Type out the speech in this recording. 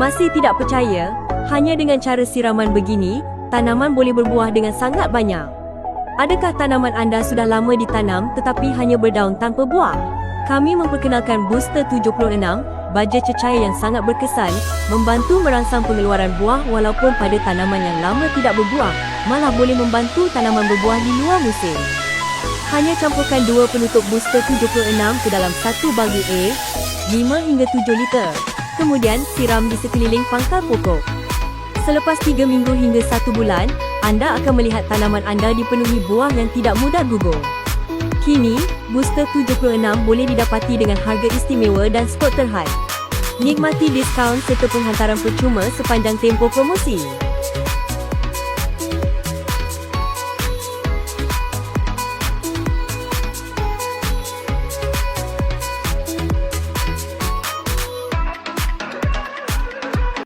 Masih tidak percaya? Hanya dengan cara siraman begini, tanaman boleh berbuah dengan sangat banyak. Adakah tanaman anda sudah lama ditanam tetapi hanya berdaun tanpa buah? Kami memperkenalkan Booster 76, baja cecair yang sangat berkesan, membantu merangsang pengeluaran buah walaupun pada tanaman yang lama tidak berbuah, malah boleh membantu tanaman berbuah di luar musim. Hanya campurkan 2 penutup Booster 76 ke dalam satu baldi air, 5 hingga 7 liter. Kemudian siram di sekeliling pangkal pokok. Selepas 3 minggu hingga 1 bulan, anda akan melihat tanaman anda dipenuhi buah yang tidak mudah gugur. Kini, Booster 76 boleh didapati dengan harga istimewa dan stok terhad. Nikmati diskaun serta penghantaran percuma sepanjang tempoh promosi.